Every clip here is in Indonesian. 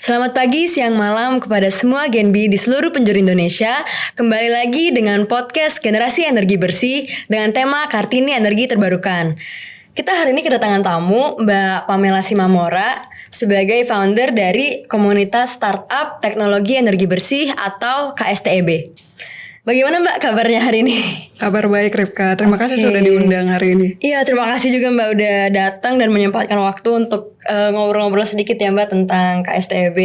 Selamat pagi, siang, malam kepada semua Gen B di seluruh penjuru Indonesia. Kembali lagi dengan podcast Generasi Energi Bersih dengan tema Kartini Energi Terbarukan. Kita hari ini kedatangan tamu Mbak Pamela Simamora sebagai founder dari komunitas startup teknologi energi bersih atau KSTEB. Bagaimana Mbak kabarnya hari ini? Kabar baik Ripka, terima kasih sudah diundang hari ini. Iya, terima kasih juga Mbak udah datang dan menyempatkan waktu untuk ngobrol-ngobrol sedikit ya Mbak tentang KSTEB.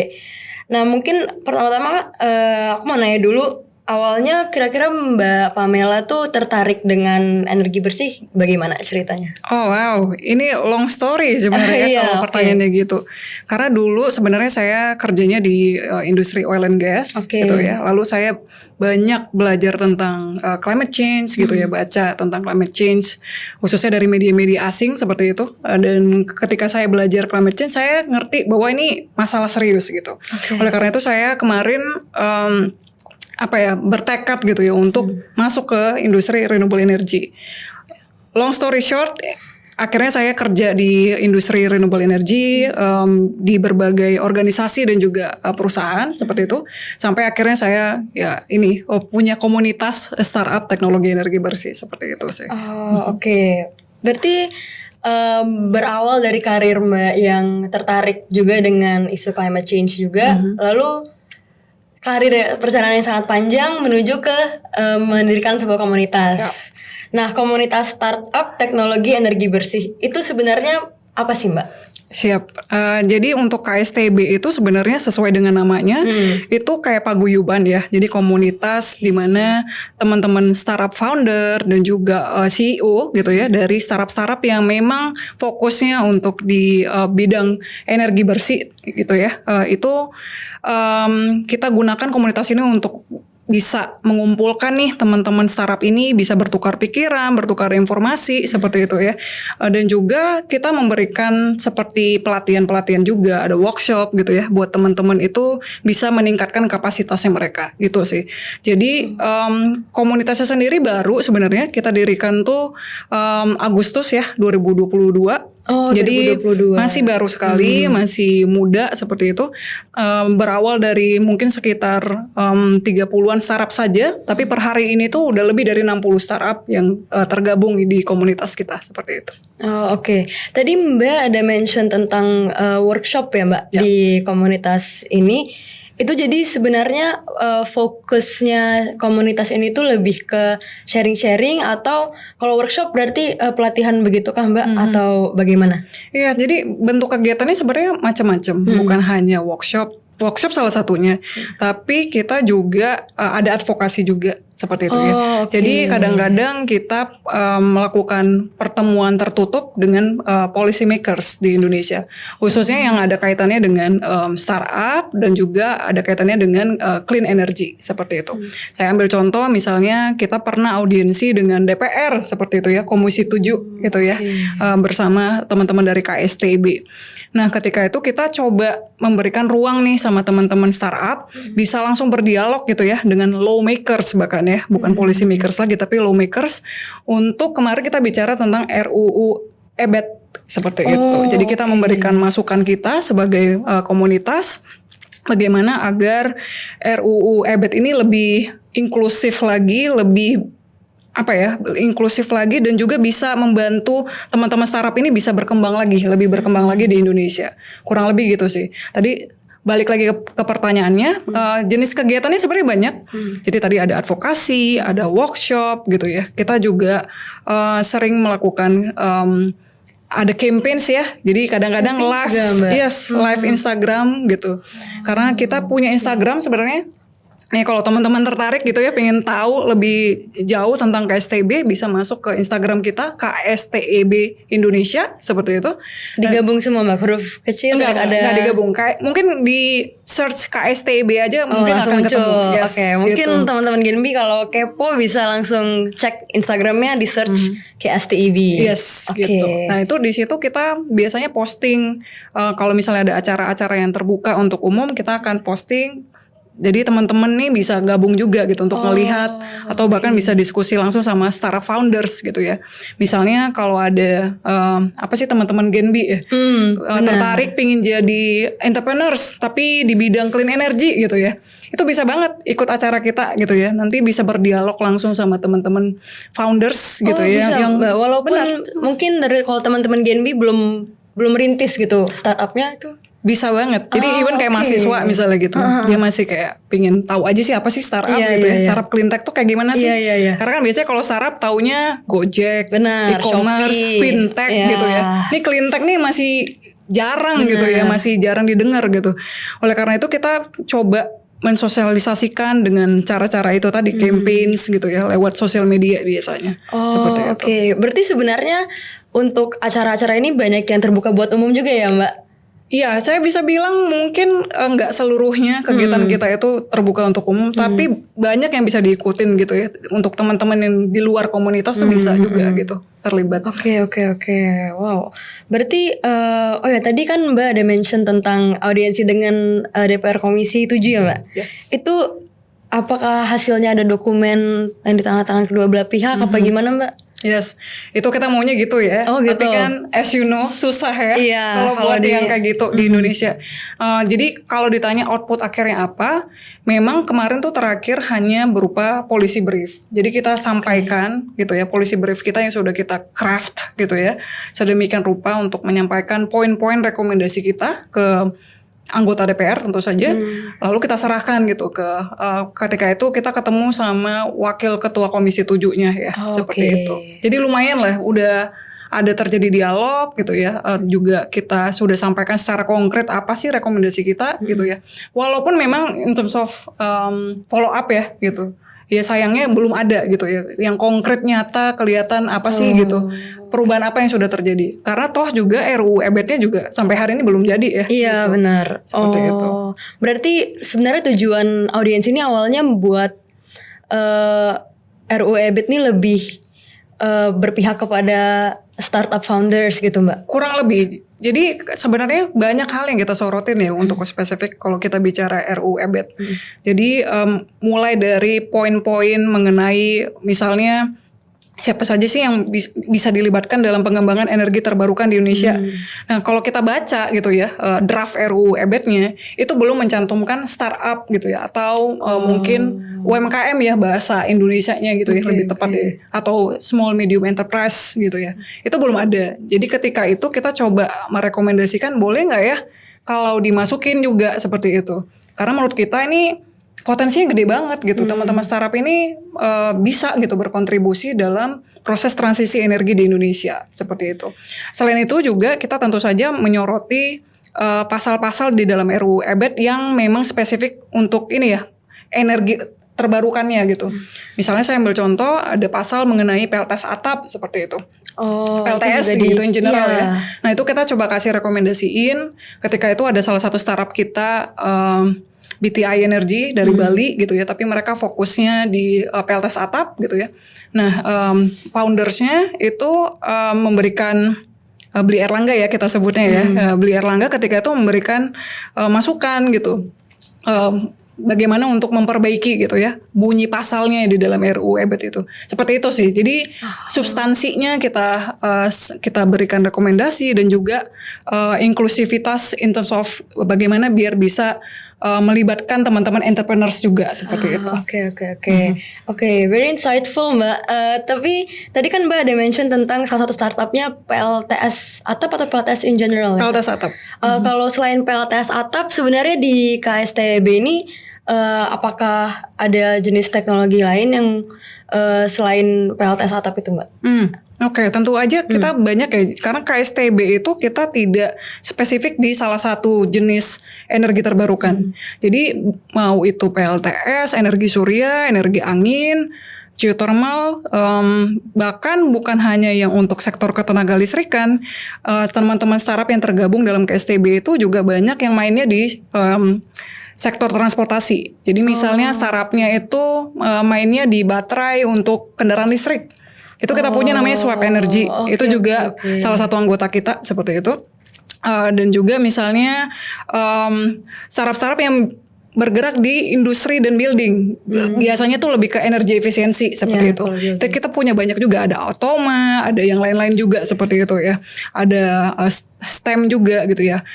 Nah mungkin pertama-tama aku mau nanya dulu, awalnya kira-kira Mbak Pamela tuh tertarik dengan energi bersih bagaimana ceritanya? Oh wow, ini long story sebenarnya Iya, kalau pertanyaannya gitu. Karena dulu sebenarnya saya kerjanya di industri oil and gas gitu ya. Lalu saya banyak belajar tentang climate change gitu ya, baca tentang climate change khususnya dari media-media asing seperti itu. Dan ketika saya belajar climate change, saya ngerti bahwa ini masalah serius gitu. Oleh karena itu saya kemarin bertekad gitu ya untuk masuk ke industri renewable energy. Long story short, akhirnya saya kerja di industri renewable energy di berbagai organisasi dan juga perusahaan seperti itu, sampai akhirnya saya punya komunitas startup teknologi energi bersih seperti itu sih. Oke. Berarti berawal dari karir Mbak yang tertarik juga dengan isu climate change juga, lalu karir perjalanan yang sangat panjang menuju ke mendirikan sebuah komunitas. Ya. Nah, komunitas startup teknologi energi bersih itu sebenarnya apa sih Mbak? Siap. Jadi untuk KSTB itu sebenarnya sesuai dengan namanya, itu kayak paguyuban ya. Jadi komunitas di mana teman-teman startup founder dan juga CEO gitu ya dari startup-startup yang memang fokusnya untuk di bidang energi bersih gitu ya. Kita gunakan komunitas ini untuk bisa mengumpulkan nih teman-teman startup ini bisa bertukar pikiran, bertukar informasi seperti itu ya. Dan juga kita memberikan seperti pelatihan-pelatihan juga, ada workshop gitu ya buat teman-teman itu bisa meningkatkan kapasitasnya mereka gitu sih. Jadi komunitasnya sendiri baru sebenarnya kita dirikan tuh Agustus ya 2022. Jadi 2022. Masih baru sekali, masih muda seperti itu. Berawal dari mungkin sekitar 30-an startup saja, tapi per hari ini tuh udah lebih dari 60 startup yang tergabung di komunitas kita seperti itu. Oke. Tadi Mbak ada mention tentang workshop ya Mbak di komunitas ini. Itu jadi sebenarnya fokusnya komunitas ini tuh lebih ke sharing-sharing atau kalau workshop berarti pelatihan begitu kah Mbak atau bagaimana? Iya, jadi bentuk kegiatannya sebenarnya macam-macam, bukan hanya workshop. Workshop salah satunya, tapi kita juga ada advokasi juga seperti itu ya. Jadi kadang-kadang kita melakukan pertemuan tertutup dengan policy makers di Indonesia, khususnya yang ada kaitannya dengan startup dan juga ada kaitannya dengan clean energy seperti itu. Saya ambil contoh misalnya kita pernah audiensi dengan DPR seperti itu ya, Komisi 7 gitu ya, bersama teman-teman dari KSTB. Nah ketika itu kita coba memberikan ruang nih sama teman-teman startup bisa langsung berdialog gitu ya dengan lawmakers bahkan ya, bukan policy makers lagi tapi lawmakers, untuk kemarin kita bicara tentang RUU EBET seperti itu. Jadi kita memberikan masukan kita sebagai komunitas bagaimana agar RUU EBET ini lebih inklusif lagi, lebih inklusif lagi dan juga bisa membantu teman-teman startup ini bisa berkembang lagi, lebih berkembang lagi di Indonesia. Kurang lebih gitu sih. Tadi balik lagi ke pertanyaannya, jenis kegiatannya sebenarnya banyak. Jadi tadi ada advokasi, ada workshop gitu ya. Kita juga sering melakukan ada campaigns ya. Jadi kadang-kadang live Instagram gitu. Karena kita punya Instagram sebenarnya. Nih kalau teman-teman tertarik gitu ya, pengen tahu lebih jauh tentang KSTB, bisa masuk ke Instagram kita KSTEB Indonesia seperti itu. Digabung semua Mbak, huruf kecil? Enggak digabung. Mungkin di search KSTEB aja mungkin akan muncul. Ketemu. Yes, Mungkin gitu. teman-teman Gen B kalau kepo bisa langsung cek Instagramnya di search KSTEB. Yes, gitu. Nah itu di situ kita biasanya posting kalau misalnya ada acara-acara yang terbuka untuk umum, kita akan posting Jadi teman-teman nih bisa gabung juga gitu untuk melihat atau bahkan bisa diskusi langsung sama startup founders gitu ya. Misalnya kalau ada apa sih teman-teman Gen B ya, tertarik pingin jadi entrepreneurs tapi di bidang clean energy gitu ya. Itu bisa banget ikut acara kita gitu ya. Nanti bisa berdialog langsung sama teman-teman founders gitu ya. Bisa, Yang Mbak. Walaupun mungkin dari kalau teman-teman Gen B belum rintis gitu startupnya itu. bisa banget. Jadi even kayak mahasiswa misalnya gitu, dia masih kayak pingin tahu aja sih apa sih startup gitu ya. Startup clean tech tuh kayak gimana sih? Karena kan biasanya kalau startup taunya Gojek, e-commerce, Shopee, fintech gitu ya. Ini clean tech nih masih jarang gitu ya, masih jarang didengar gitu. Oleh karena itu kita coba mensosialisasikan dengan cara-cara itu tadi, campaigns gitu ya, lewat sosial media biasanya. Seperti itu. Oke, berarti sebenarnya untuk acara-acara ini banyak yang terbuka buat umum juga ya, Mbak? Iya, saya bisa bilang mungkin nggak seluruhnya kegiatan kita itu terbuka untuk umum, tapi banyak yang bisa diikutin gitu ya. Untuk teman-teman yang di luar komunitas tuh bisa juga gitu terlibat. Oke. Wow. Berarti oh ya tadi kan Mbak ada mention tentang audiensi dengan DPR Komisi 7 ya, Mbak? Yes. Itu apakah hasilnya ada dokumen yang ditandatangan kedua belah pihak apa gimana, Mbak? Yes, itu kita maunya gitu ya. Oh, gitu. Tapi kan as you know susah ya Iya, kalau buat yang kayak gitu di Indonesia. Jadi kalau ditanya output akhirnya apa, memang kemarin tuh terakhir hanya berupa policy brief. Jadi kita sampaikan gitu ya, policy brief kita yang sudah kita craft gitu ya, sedemikian rupa untuk menyampaikan poin-poin rekomendasi kita ke anggota DPR tentu saja, lalu kita serahkan gitu ke ketika itu kita ketemu sama wakil ketua komisi 7-nya ya, seperti itu. Jadi lumayan lah, udah ada terjadi dialog gitu ya, juga kita sudah sampaikan secara konkret apa sih rekomendasi kita gitu ya. Walaupun memang in terms of follow up ya gitu. Ya sayangnya belum ada gitu ya, yang konkret nyata kelihatan apa sih gitu, perubahan apa yang sudah terjadi. Karena toh juga RUU EBT-nya juga sampai hari ini belum jadi ya. Iya gitu. benar. Seperti itu. Berarti sebenarnya tujuan audiens ini awalnya membuat RUU EBT ini lebih berpihak kepada startup founders gitu, Mbak. Kurang lebih. Jadi sebenarnya banyak hal yang kita sorotin ya untuk spesifik kalau kita bicara RUU EBT. Jadi mulai dari poin-poin mengenai misalnya siapa saja sih yang bisa dilibatkan dalam pengembangan energi terbarukan di Indonesia. Nah, kalau kita baca gitu ya, draft RUU EBT-nya itu belum mencantumkan startup gitu ya, atau mungkin UMKM ya bahasa Indonesianya gitu ya, lebih tepat ya, atau small medium enterprise gitu ya. Itu belum ada. Jadi ketika itu kita coba merekomendasikan boleh nggak ya kalau dimasukin juga seperti itu. Karena menurut kita ini potensinya gede banget gitu. Teman-teman startup ini bisa gitu berkontribusi dalam proses transisi energi di Indonesia seperti itu. Selain itu juga kita tentu saja menyoroti pasal-pasal di dalam RUU EBT yang memang spesifik untuk ini ya, energi terbarukannya gitu. Misalnya saya ambil contoh ada pasal mengenai PLTS atap seperti itu. PLTS gitu in general ya. Nah, itu kita coba kasih rekomendasiin ketika itu ada salah satu startup kita BTI Energy dari Bali gitu ya, tapi mereka fokusnya di PLTS atap gitu ya. Nah, foundersnya itu memberikan Beli Erlangga ya kita sebutnya ya, Beli Erlangga ketika itu memberikan masukan gitu, bagaimana untuk memperbaiki gitu ya bunyi pasalnya di dalam RUU EBT itu. Seperti itu sih. Jadi substansinya kita berikan rekomendasi dan juga inklusivitas in terms of bagaimana biar bisa melibatkan teman-teman entrepreneurs juga seperti itu. Oke, very insightful, Mbak. Tapi tadi kan Mbak ada mention tentang salah satu startupnya PLTS atap atau PLTS in general ya? PLTS atap. Kalau selain PLTS atap sebenarnya di KSTB ini apakah ada jenis teknologi lain yang selain PLTS atap itu, Mbak? Oke, tentu aja kita banyak ya, karena KSTB itu kita tidak spesifik di salah satu jenis energi terbarukan. Jadi mau itu PLTS, energi surya, energi angin, geothermal, bahkan bukan hanya yang untuk sektor ketenaga listrikan, teman-teman startup yang tergabung dalam KSTB itu juga banyak yang mainnya di sektor transportasi. Jadi misalnya startupnya itu mainnya di baterai untuk kendaraan listrik. Itu kita punya namanya Swap Energy. Itu juga salah satu anggota kita seperti itu. Dan juga misalnya startup-startup yang bergerak di industri dan building. Biasanya tuh lebih ke energi efisiensi seperti itu. Kita punya banyak juga, ada Automa, ada yang lain-lain juga seperti itu ya. Ada STEM juga gitu ya.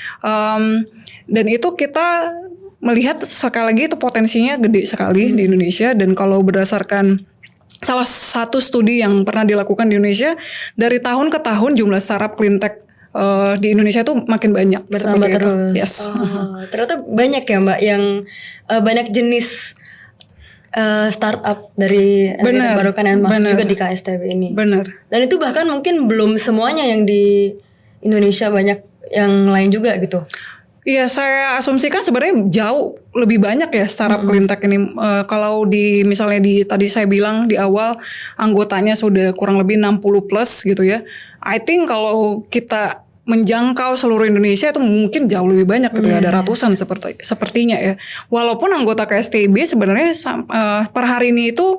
Dan itu kita melihat sekali lagi itu potensinya gede sekali di Indonesia. Dan kalau berdasarkan salah satu studi yang pernah dilakukan di Indonesia, dari tahun ke tahun jumlah startup clean tech di Indonesia tuh makin banyak, bertambah terus. Yes. Ternyata banyak ya Mbak yang banyak jenis startup dari energi terbarukan yang masuk juga di KSTB ini. Benar. Dan itu bahkan mungkin belum semuanya yang di Indonesia, banyak yang lain juga gitu. Iya, saya asumsikan sebenarnya jauh lebih banyak ya startup clean tech ini. Kalau di misalnya di tadi saya bilang di awal anggotanya sudah kurang lebih 60 plus gitu ya. I think kalau kita menjangkau seluruh Indonesia itu mungkin jauh lebih banyak gitu ya, ada ratusan sepertinya ya. Walaupun anggota KSTB sebenarnya per hari ini itu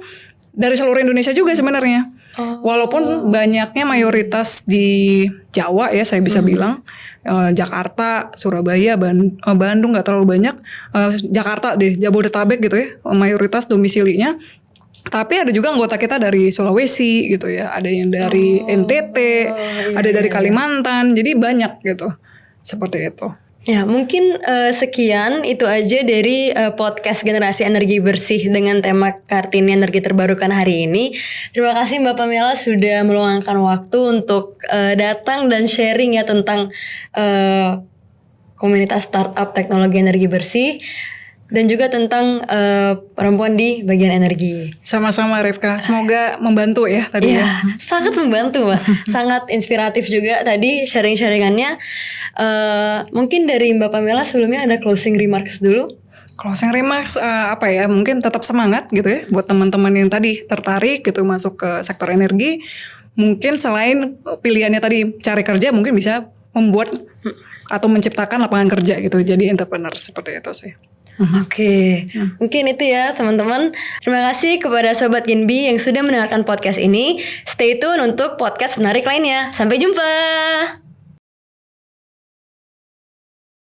dari seluruh Indonesia juga sebenarnya. Walaupun banyaknya mayoritas di Jawa ya, saya bisa bilang Jakarta, Surabaya, Bandung nggak terlalu banyak. Jakarta deh, Jabodetabek gitu ya, mayoritas domisilinya. Tapi ada juga anggota kita dari Sulawesi gitu ya, ada yang dari NTT, ada dari Kalimantan, jadi banyak gitu, seperti itu. Ya mungkin sekian itu aja dari podcast Generasi Energi Bersih dengan tema Kartini Energi Terbarukan hari ini. Terima kasih Mbak Pamela sudah meluangkan waktu untuk datang dan sharing ya tentang komunitas startup teknologi energi bersih. Dan juga tentang perempuan di bagian energi. Sama-sama Rifka, semoga membantu ya tadi ya. Sangat membantu Mbak, sangat inspiratif juga tadi sharing-sharingannya. Mungkin dari Mbak Pamela sebelumnya ada closing remarks dulu. Closing remarks apa ya, mungkin tetap semangat gitu ya buat teman-teman yang tadi tertarik gitu masuk ke sektor energi. Mungkin selain pilihannya tadi cari kerja, mungkin bisa membuat atau menciptakan lapangan kerja gitu, jadi entrepreneur seperti itu sih. Oke, mungkin itu ya teman-teman. Terima kasih kepada Sobat Genbi yang sudah mendengarkan podcast ini. Stay tune untuk podcast menarik lainnya. Sampai jumpa.